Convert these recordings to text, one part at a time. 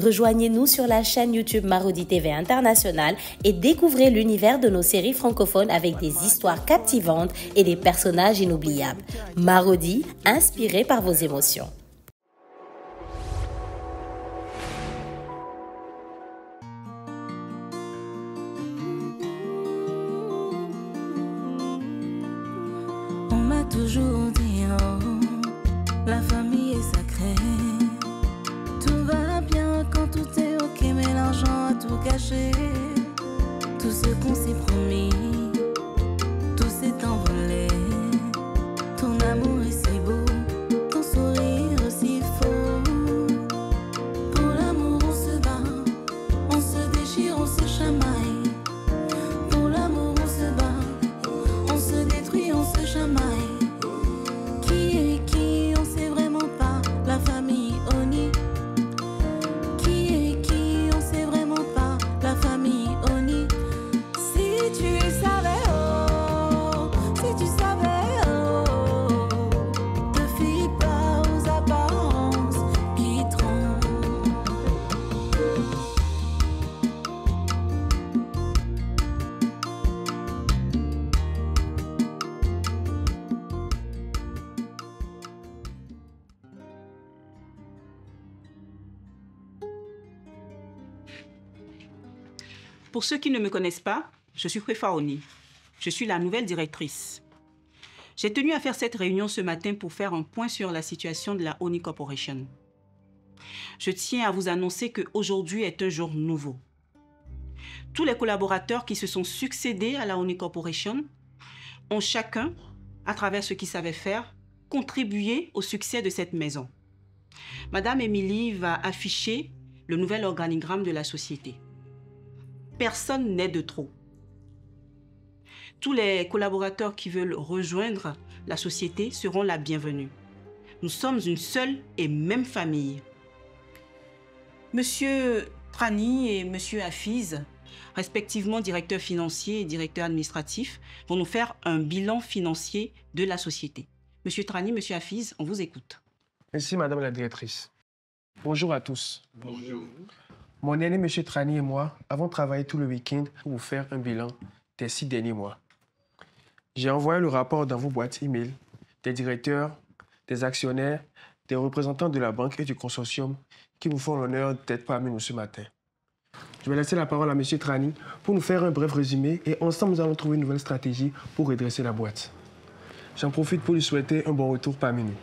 Rejoignez-nous sur la chaîne YouTube Marodi TV International et découvrez l'univers de nos séries francophones avec des histoires captivantes et des personnages inoubliables. Marodi, inspiré par vos émotions. On m'a toujours dit, oh, la famille est sacrée. Tout va bien quand tout est ok, mais l'argent a tout gâché. Tout ce qu'on s'est promis, tout s'est envolé. Ton amour est si beau, ton sourire aussi faux. Pour l'amour on se bat, on se déchire, on se chamaille. Pour l'amour on se bat, on se détruit, on se chamaille. Qui est qui, on sait vraiment pas. La famille Oni. Qui est qui, on sait vraiment pas. La famille Oni. Si tu savais, oh, si tu savais, oh, te fie pas aux apparences qui trompent. Pour ceux qui ne me connaissent pas, je suis Prefa Oni. Je suis la nouvelle directrice. J'ai tenu à faire cette réunion ce matin pour faire un point sur la situation de la Oni Corporation. Je tiens à vous annoncer qu'aujourd'hui est un jour nouveau. Tous les collaborateurs qui se sont succédés à la Oni Corporation ont chacun, à travers ce qu'ils savaient faire, contribué au succès de cette maison. Madame Émilie va afficher le nouvel organigramme de la société. Personne n'est de trop. Tous les collaborateurs qui veulent rejoindre la société seront la bienvenue. Nous sommes une seule et même famille. Monsieur Trani et Monsieur Hafiz, respectivement directeur financier et directeur administratif, vont nous faire un bilan financier de la société. Monsieur Trani, Monsieur Hafiz, on vous écoute. Merci, Madame la directrice. Bonjour à tous. Bonjour. Mon aîné, M. Trani et moi avons travaillé tout le week-end pour vous faire un bilan des 6 derniers mois. J'ai envoyé le rapport dans vos boîtes e-mail des directeurs, des actionnaires, des représentants de la banque et du consortium qui vous font l'honneur d'être parmi nous ce matin. Je vais laisser la parole à M. Trani pour nous faire un bref résumé et ensemble, nous allons trouver une nouvelle stratégie pour redresser la boîte. J'en profite pour lui souhaiter un bon retour parmi nous.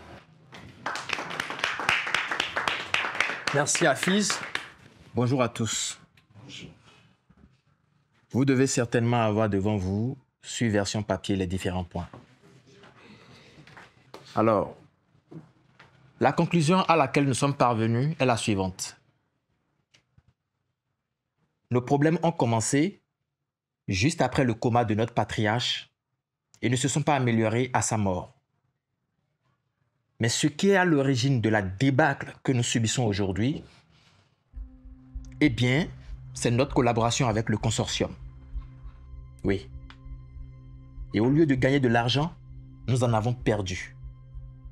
Merci Hafiz. Bonjour à tous. Bonjour. Vous devez certainement avoir devant vous, sur version papier, les différents points. Alors, la conclusion à laquelle nous sommes parvenus est la suivante. Nos problèmes ont commencé juste après le coma de notre patriarche et ne se sont pas améliorés à sa mort. Mais ce qui est à l'origine de la débâcle que nous subissons aujourd'hui, eh bien, c'est notre collaboration avec le consortium. Oui. Et au lieu de gagner de l'argent, nous en avons perdu.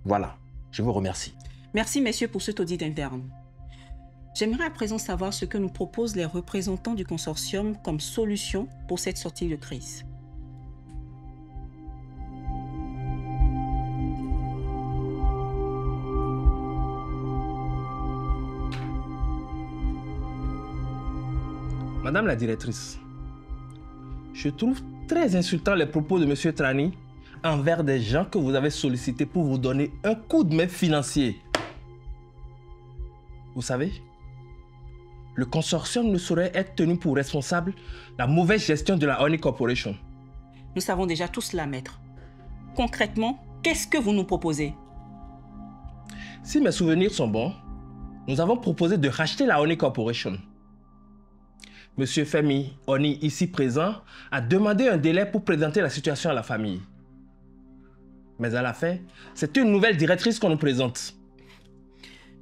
Voilà, je vous remercie. Merci, messieurs, pour cet audit interne. J'aimerais à présent savoir ce que nous proposent les représentants du consortium comme solution pour cette sortie de crise. Madame la directrice, je trouve très insultant les propos de M. Trani envers des gens que vous avez sollicités pour vous donner un coup de main financier. Vous savez, le consortium ne saurait être tenu pour responsable de la mauvaise gestion de la Oni Corporation. Nous savons déjà tout cela, maître. Concrètement, qu'est-ce que vous nous proposez? Si mes souvenirs sont bons, nous avons proposé de racheter la Oni Corporation. Monsieur Femi Oni, ici présent, a demandé un délai pour présenter la situation à la famille. Mais à la fin, c'est une nouvelle directrice qu'on nous présente.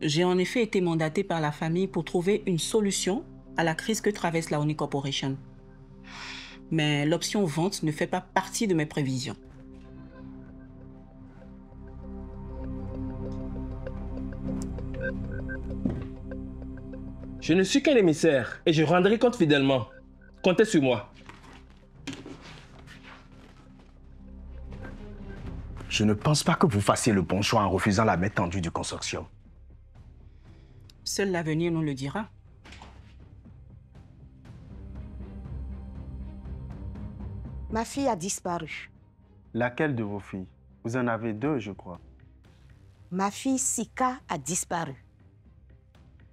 J'ai en effet été mandatée par la famille pour trouver une solution à la crise que traverse la Oni Corporation. Mais l'option vente ne fait pas partie de mes prévisions. Je ne suis qu'un émissaire et je rendrai compte fidèlement. Comptez sur moi. Je ne pense pas que vous fassiez le bon choix en refusant la main tendue du consortium. Seul l'avenir nous le dira. Ma fille a disparu. Laquelle de vos filles? Vous en avez deux, je crois. Ma fille Sika a disparu.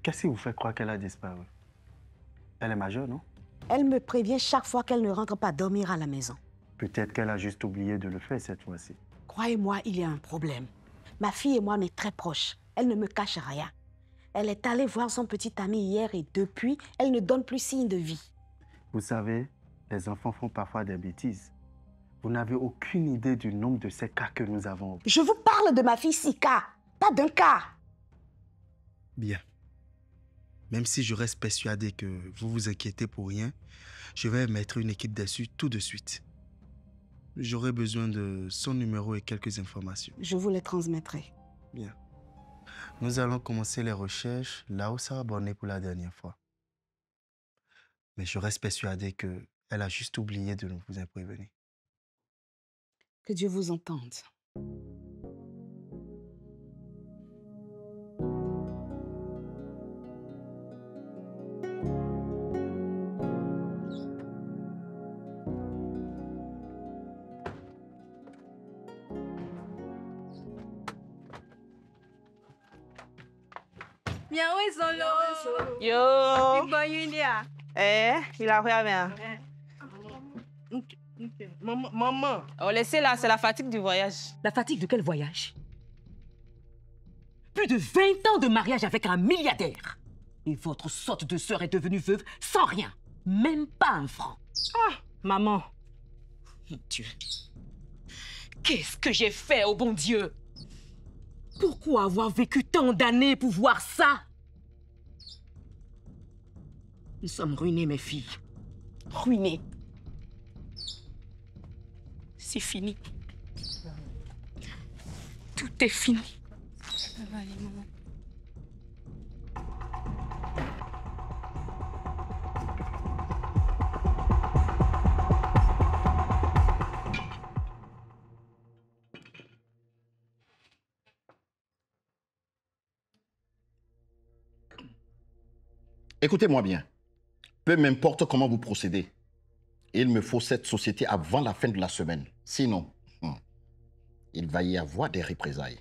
Qu'est-ce qui vous fait croire qu'elle a disparu? Elle est majeure, non? Elle me prévient chaque fois qu'elle ne rentre pas dormir à la maison. Peut-être qu'elle a juste oublié de le faire cette fois-ci. Croyez-moi, il y a un problème. Ma fille et moi, on est très proches. Elle ne me cache rien. Elle est allée voir son petit ami hier et depuis, elle ne donne plus signe de vie. Vous savez, les enfants font parfois des bêtises. Vous n'avez aucune idée du nombre de ces cas que nous avons. Je vous parle de ma fille Sika, pas d'un cas. Bien. Même si je reste persuadé que vous vous inquiétez pour rien, je vais mettre une équipe dessus tout de suite. J'aurai besoin de son numéro et quelques informations. Je vous les transmettrai. Bien. Nous allons commencer les recherches là où ça a borné pour la dernière fois. Mais je reste persuadé qu'elle a juste oublié de nous vous prévenir. Que Dieu vous entende. Yo. Il a rien bien. Maman. Oh, laissez là, c'est la fatigue du voyage. La fatigue de quel voyage? Plus de 20 ans de mariage avec un milliardaire. Et votre sorte de sœur est devenue veuve sans rien. Même pas un franc. Ah, maman. Mon Dieu. Qu'est-ce que j'ai fait au bon Dieu? Pourquoi avoir vécu tant d'années pour voir ça? Nous sommes ruinés, mes filles. Ruinés. C'est fini. Tout est fini. Allez, maman. Écoutez-moi bien. Peu m'importe comment vous procédez. Il me faut cette société avant la fin de la semaine. Sinon, il va y avoir des représailles.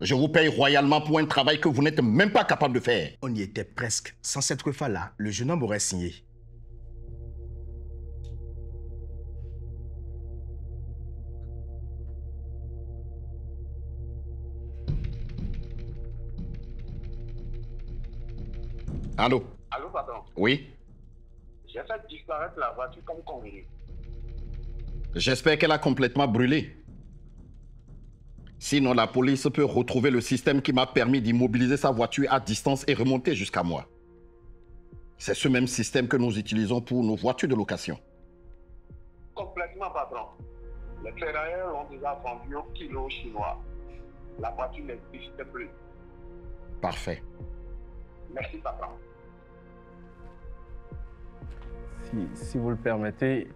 Je vous paye royalement pour un travail que vous n'êtes même pas capable de faire. On y était presque. Sans cette fois-là, le jeune homme aurait signé. Allô? Allô, patron? Oui? J'ai fait disparaître la voiture comme convenu. J'espère qu'elle a complètement brûlé. Sinon, la police peut retrouver le système qui m'a permis d'immobiliser sa voiture à distance et remonter jusqu'à moi. C'est ce même système que nous utilisons pour nos voitures de location. Complètement, patron. Les ferrailleurs l'ont déjà vendu au kilo chinois. La voiture n'existe plus. Parfait. Merci, patron. Si vous le permettez,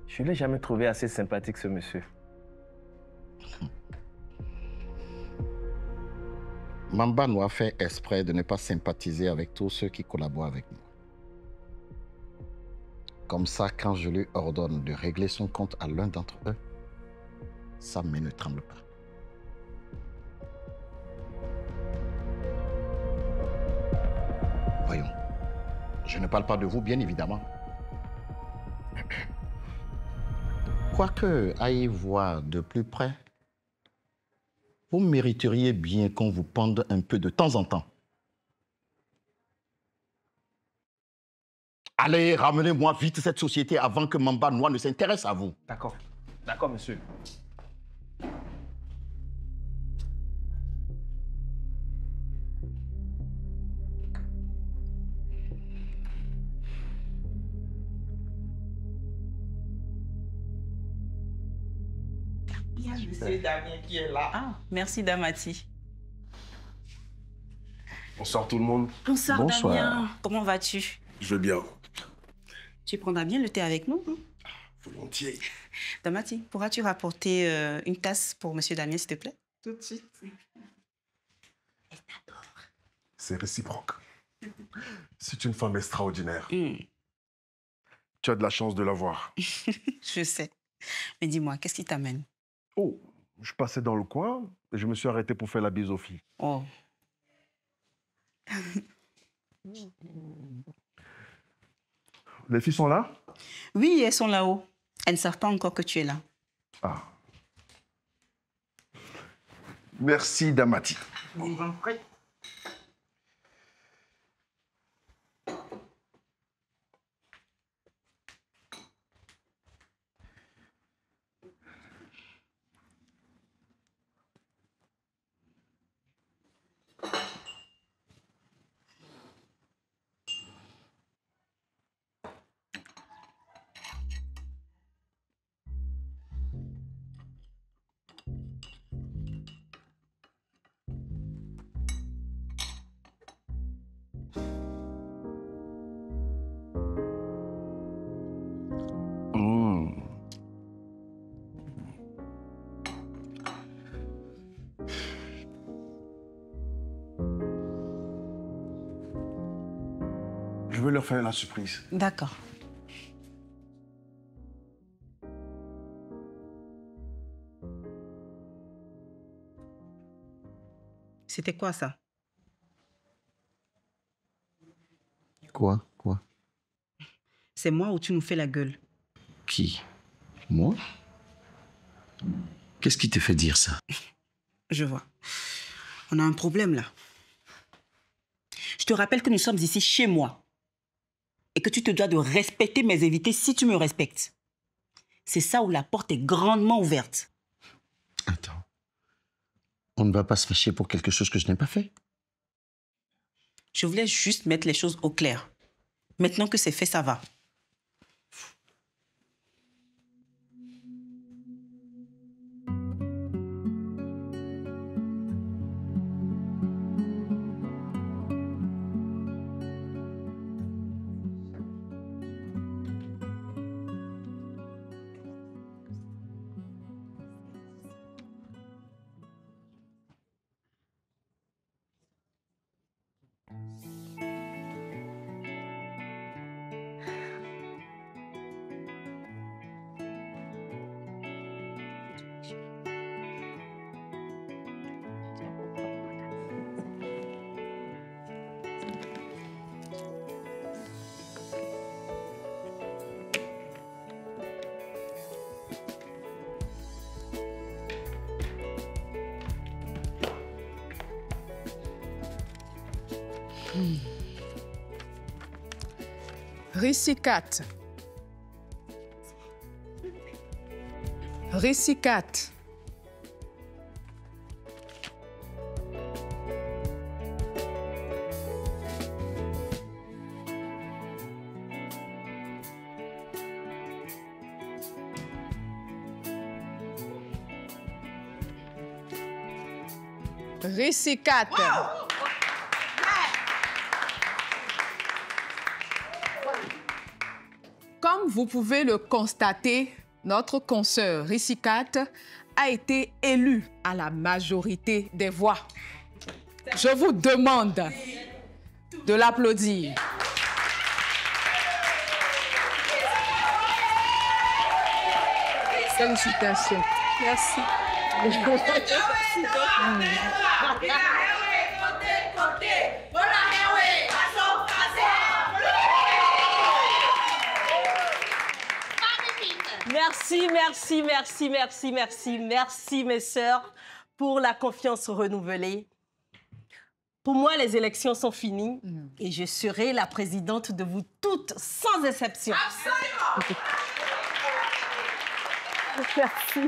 je ne l'ai jamais trouvé assez sympathique, ce monsieur. Mamba nous a fait exprès de ne pas sympathiser avec tous ceux qui collaborent avec nous. Comme ça, quand je lui ordonne de régler son compte à l'un d'entre eux, sa main ne tremble pas. Voyons. Je ne parle pas de vous, bien évidemment. Quoique, à y voir de plus près, vous mériteriez bien qu'on vous pende un peu de temps en temps. Allez, ramenez-moi vite cette société avant que Mamba Noir ne s'intéresse à vous. D'accord. D'accord, monsieur. Il y a monsieur Damien qui est là. Ah, merci Damati. Bonsoir tout le monde. Bonsoir, Bonsoir. Damien. Comment vas-tu? Je vais bien. Tu prendras bien le thé avec nous, hein? Volontiers. Damati, pourras-tu rapporter une tasse pour Monsieur Damien, s'il te plaît? Tout de suite. C'est réciproque. C'est une femme extraordinaire. Mm. Tu as de la chance de la voir. Je sais. Mais dis-moi, qu'est-ce qui t'amène? Oh, je passais dans le coin et je me suis arrêté pour faire la bise aux filles. Oh. Les filles sont là? Oui, elles sont là-haut. Elles ne savent pas encore que tu es là. Ah. Merci, Damati. Je veux leur faire la surprise. D'accord. C'était quoi ça? Quoi? C'est moi ou tu nous fais la gueule? Qui? Moi? Qu'est-ce qui te fait dire ça? Je vois. On a un problème là. Je te rappelle que nous sommes ici chez moi et que tu te dois de respecter mes invités si tu me respectes. C'est ça où la porte est grandement ouverte. Attends. On ne va pas se fâcher pour quelque chose que je n'ai pas fait. Je voulais juste mettre les choses au clair. Maintenant que c'est fait, ça va. Récicat. Récicat. Récicat. Comme vous pouvez le constater, notre consoeur Récicat a été élue à la majorité des voix. Je vous demande de l'applaudir. Félicitations. Merci. Merci, mes sœurs, pour la confiance renouvelée. Pour moi, les élections sont finies et je serai la présidente de vous toutes, sans exception. Absolument! Merci.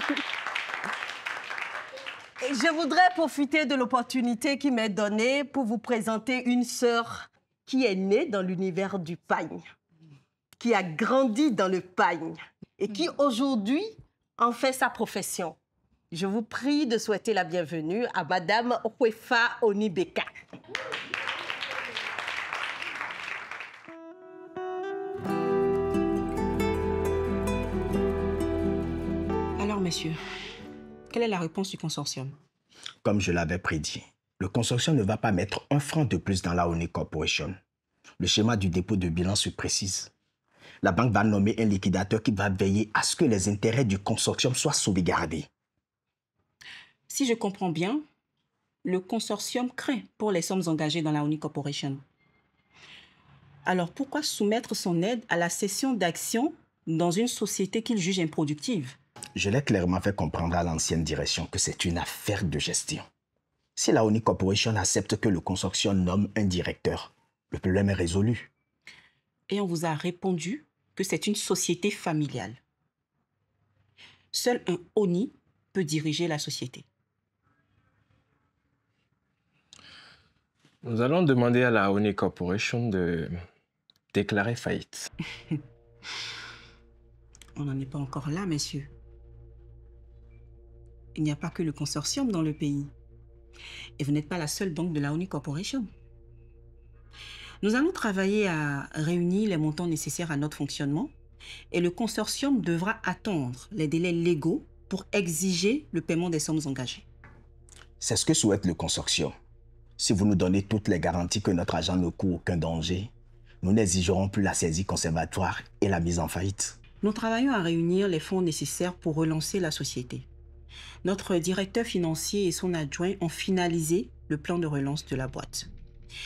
Et je voudrais profiter de l'opportunité qui m'est donnée pour vous présenter une sœur qui est née dans l'univers du pagne, qui a grandi dans le pagne et qui aujourd'hui en fait sa profession. Je vous prie de souhaiter la bienvenue à Madame Okwefa Onibeka. messieurs, quelle est la réponse du consortium? Comme je l'avais prédit, le consortium ne va pas mettre un franc de plus dans la Oni Corporation. Le schéma du dépôt de bilan se précise. La banque va nommer un liquidateur qui va veiller à ce que les intérêts du consortium soient sauvegardés. Si je comprends bien, le consortium craint pour les sommes engagées dans la Oni Corporation. Alors pourquoi soumettre son aide à la cession d'actions dans une société qu'il juge improductive? Je l'ai clairement fait comprendre à l'ancienne direction que c'est une affaire de gestion. Si la Oni Corporation accepte que le consortium nomme un directeur, le problème est résolu. Et on vous a répondu que c'est une société familiale. Seul un Oni peut diriger la société. Nous allons demander à la Oni Corporation de déclarer faillite. On n'en est pas encore là, messieurs. Il n'y a pas que le consortium dans le pays. Et vous n'êtes pas la seule banque de la Oni Corporation. Nous allons travailler à réunir les montants nécessaires à notre fonctionnement et le consortium devra attendre les délais légaux pour exiger le paiement des sommes engagées. C'est ce que souhaite le consortium. Si vous nous donnez toutes les garanties que notre agent ne court aucun danger, nous n'exigerons plus la saisie conservatoire et la mise en faillite. Nous travaillons à réunir les fonds nécessaires pour relancer la société. Notre directeur financier et son adjoint ont finalisé le plan de relance de la boîte.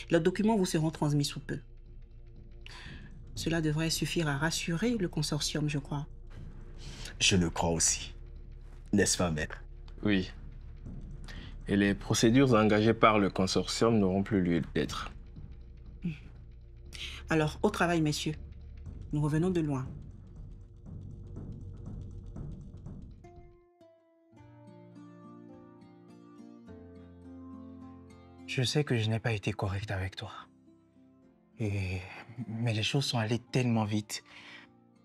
Les documents vous seront transmis sous peu. Cela devrait suffire à rassurer le consortium, je crois. Je le crois aussi. N'est-ce pas, maître? Oui. Et les procédures engagées par le consortium n'auront plus lieu d'être. Alors, au travail, messieurs. Nous revenons de loin. Je sais que je n'ai pas été correct avec toi. Mais les choses sont allées tellement vite.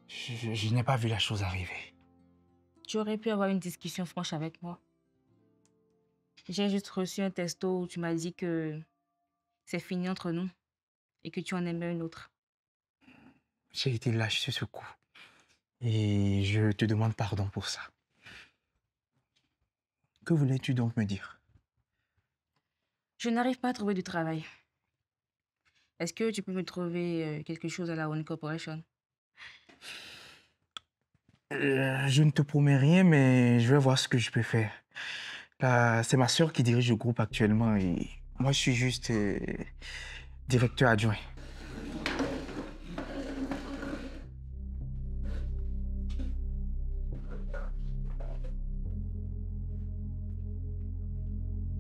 Je n'ai pas vu la chose arriver. Tu aurais pu avoir une discussion franche avec moi. J'ai juste reçu un texto où tu m'as dit que c'est fini entre nous et que tu en aimais une autre. J'ai été lâche sur ce coup. Et je te demande pardon pour ça. Que voulais-tu donc me dire? Je n'arrive pas à trouver du travail. Est-ce que tu peux me trouver quelque chose à la Oni Corporation? Je ne te promets rien, mais je vais voir ce que je peux faire. Là, c'est ma sœur qui dirige le groupe actuellement et moi, je suis juste directeur adjoint.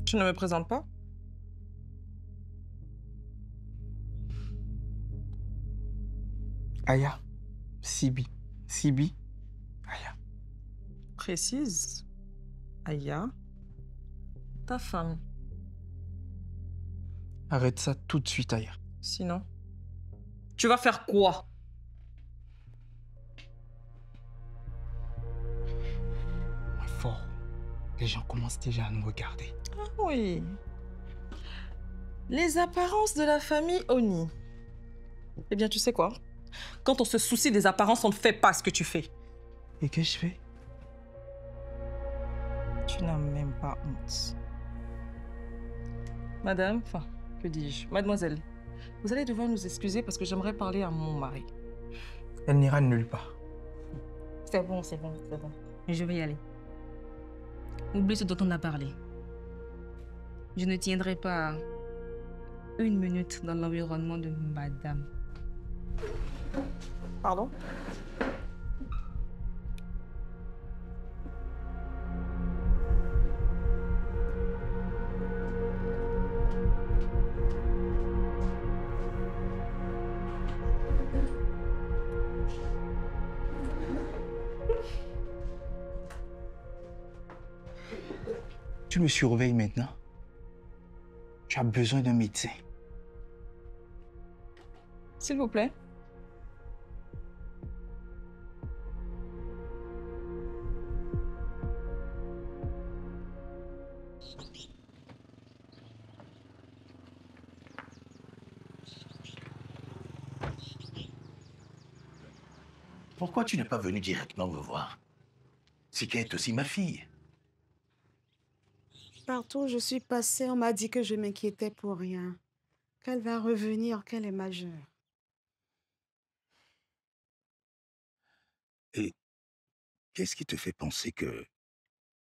Tu ne me présentes pas? Aya, Sibi, Aya. Précise. Aya, ta femme. Arrête ça tout de suite, Aya. Sinon, tu vas faire quoi? Fort. Les gens commencent déjà à nous regarder. Ah oui. Les apparences de la famille Oni. Eh bien, tu sais quoi? Quand on se soucie des apparences, on ne fait pas ce que tu fais. Et qu'est-ce que je fais? Tu n'as même pas honte. Madame, enfin, que dis-je? Mademoiselle, vous allez devoir nous excuser parce que j'aimerais parler à mon mari. Elle n'ira nulle part. C'est bon, c'est bon, c'est bon. Je vais y aller. Oublie ce dont on a parlé. Je ne tiendrai pas une minute dans l'environnement de madame. Pardon? Tu me surveilles maintenant. Tu as besoin d'un médecin. S'il vous plaît. Pourquoi tu n'es pas venu directement me voir? Sika est aussi ma fille. Partout où je suis passée, on m'a dit que je m'inquiétais pour rien. Qu'elle va revenir, qu'elle est majeure. Et qu'est-ce qui te fait penser que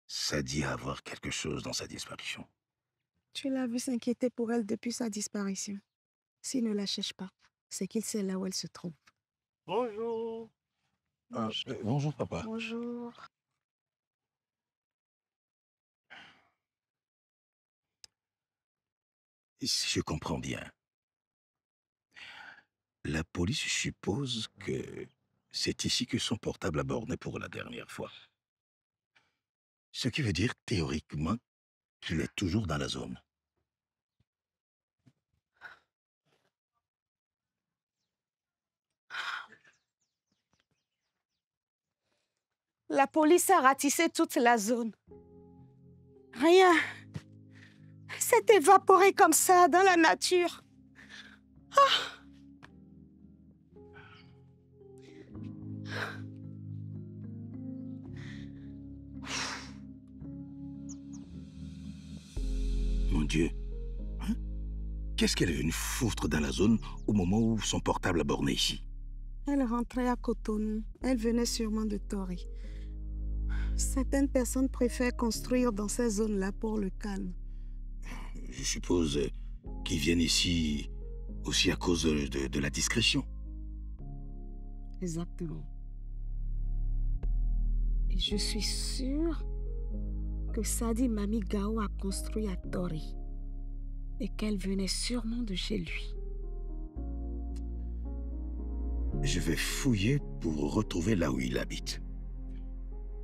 Sadi a à voir quelque chose dans sa disparition? Tu l'as vu s'inquiéter pour elle depuis sa disparition. S'il ne la cherche pas, c'est qu'il sait là où elle se trouve. Bonjour. Bonjour, papa. Bonjour. Si je comprends bien, la police suppose que c'est ici que son portable a borné pour la dernière fois. Ce qui veut dire, théoriquement, qu'il est toujours dans la zone. La police a ratissé toute la zone. Rien s'est évaporé comme ça dans la nature. Ah! Mon Dieu. Hein? Qu'est-ce qu'elle est venue foutre dans la zone au moment où son portable a borné ici? Elle rentrait à Cotonou. Elle venait sûrement de Tori. Certaines personnes préfèrent construire dans ces zones-là pour le calme. Je suppose qu'ils viennent ici aussi à cause de la discrétion. Exactement. Et je suis sûre que Sadi Mami Gao a construit à Tori et qu'elle venait sûrement de chez lui. Je vais fouiller pour retrouver là où il habite.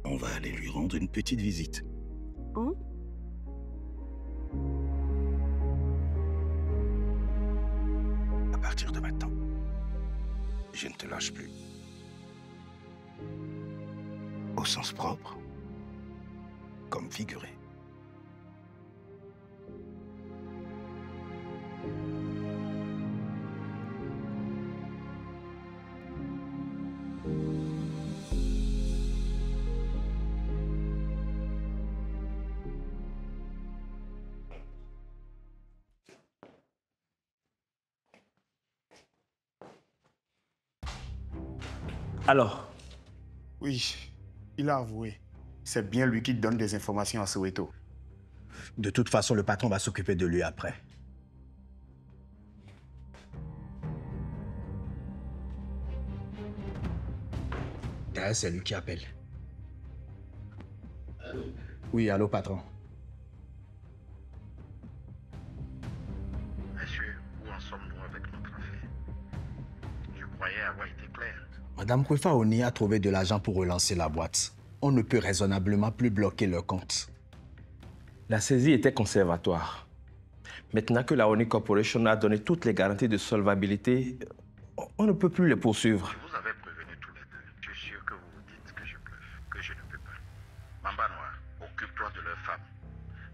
On va aller lui rendre une petite visite. Hein? À partir de maintenant, je ne te lâche plus. Au sens propre, comme figuré. Alors? Oui, il a avoué. C'est bien lui qui donne des informations à Soweto. De toute façon, le patron va s'occuper de lui après. D'ailleurs, c'est lui qui appelle. Oui, allô, patron. Monsieur, où en sommes-nous avec notre affaire? Je croyais avoir été clair. Madame Kwefaoni a trouvé de l'argent pour relancer la boîte. On ne peut raisonnablement plus bloquer leur compte. La saisie était conservatoire. Maintenant que la Oni Corporation a donné toutes les garanties de solvabilité, on ne peut plus les poursuivre. Vous avez prévenu tous les deux. Je suis sûr que vous vous dites que je bluffe, que je ne peux pas. Mamba Noir, occupe-toi de leur femme.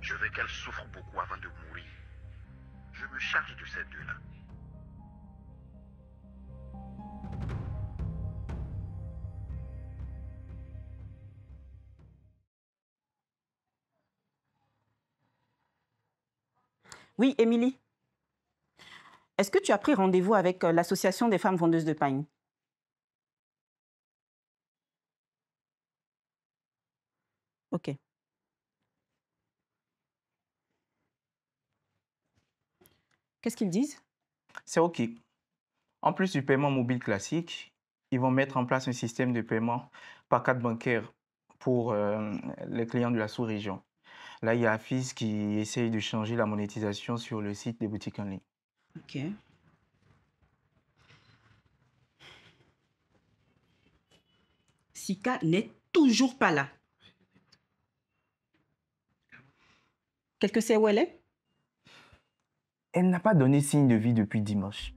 Je veux qu'elle souffre beaucoup avant de mourir. Je me charge de ces deux-là. Oui, Émilie. Est-ce que tu as pris rendez-vous avec l'association des femmes vendeuses de pain? Ok. Qu'est-ce qu'ils disent? C'est OK. En plus du paiement mobile classique, ils vont mettre en place un système de paiement par carte bancaire pour les clients de la sous-région. Là, il y a Afis qui essaye de changer la monétisation sur le site des boutiques en ligne. Ok. Sika n'est toujours pas là. Quelqu'un sait où elle est? Elle n'a pas donné signe de vie depuis dimanche.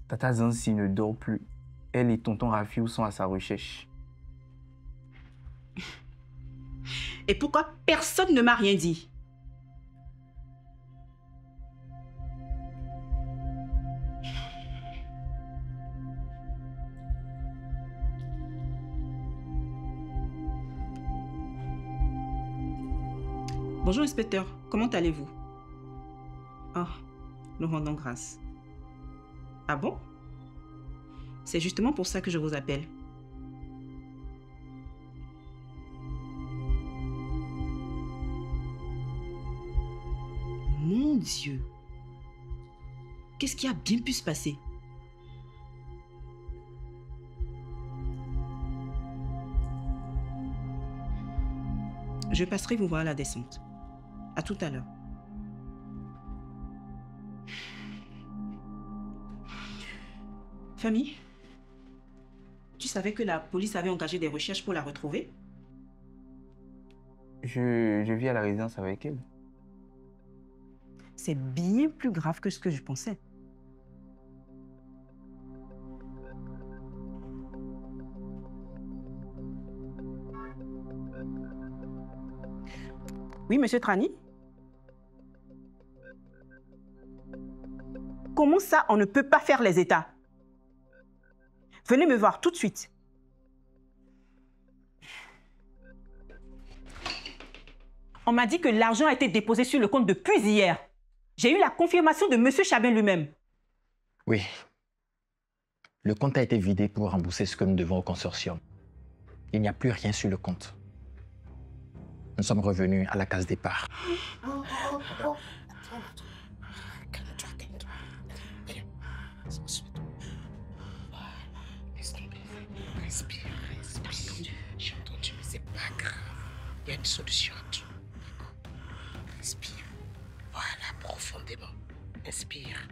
Tata Zansi ne dort plus. Elle et tonton Rafiou sont à sa recherche. Et pourquoi personne ne m'a rien dit? Bonjour, inspecteur. Comment allez-vous? Oh, nous rendons grâce. Ah bon? C'est justement pour ça que je vous appelle. Mon Dieu! Qu'est-ce qui a bien pu se passer? Je passerai vous voir à la descente. À tout à l'heure. Famille, tu savais que la police avait engagé des recherches pour la retrouver? Je vis à la résidence avec elle. C'est bien plus grave que ce que je pensais. Oui, monsieur Trani? Comment ça, on ne peut pas faire les états? Venez me voir tout de suite. On m'a dit que l'argent a été déposé sur le compte depuis hier. J'ai eu la confirmation de monsieur Chabin lui-même. Oui. Le compte a été vidé pour rembourser ce que nous devons au consortium. Il n'y a plus rien sur le compte. Nous sommes revenus à la case départ. Calme-toi. Viens. Voilà. Laisse tomber. Respire. J'ai entendu, mais c'est pas grave. Il y a une solution à tout. Respire. Voilà, profondément. Inspire.